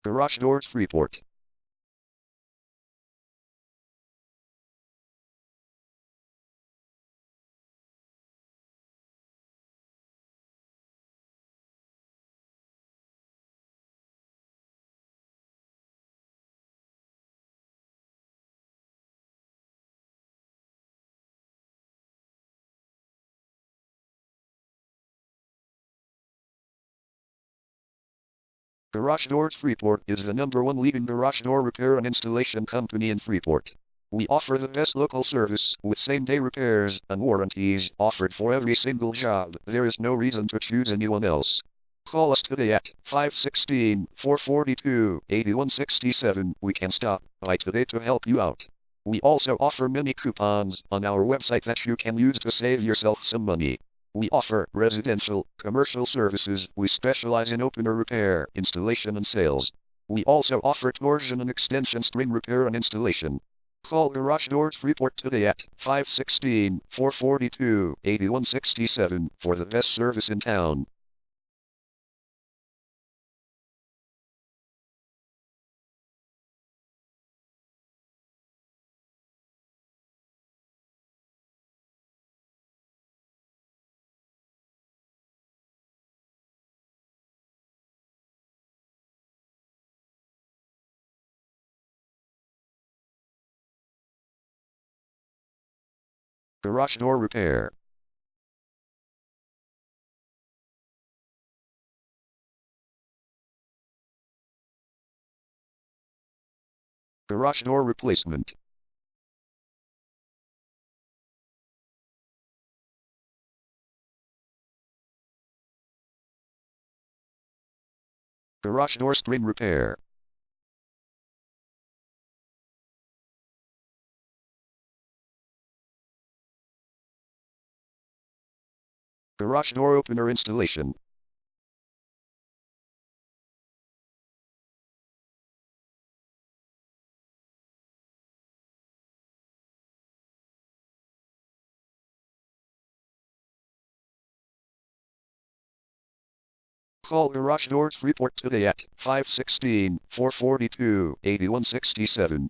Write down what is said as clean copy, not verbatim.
Garage doors Freeport. Garage Doors Freeport is the #1 leading garage door repair and installation company in Freeport. We offer the best local service with same-day repairs and warranties offered for every single job. There is no reason to choose anyone else. Call us today at 516-442-8167. We can stop by today to help you out. We also offer many coupons on our website that you can use to save yourself some money. We offer residential, commercial services. We specialize in opener repair, installation and sales. We also offer torsion and extension string repair and installation. Call Garage Doors Freeport today at 516-442-8167 for the best service in town. Garage door repair. Garage door replacement. Garage door string repair. Garage door opener installation. Call Garage Doors Freeport today at 516-442-8167.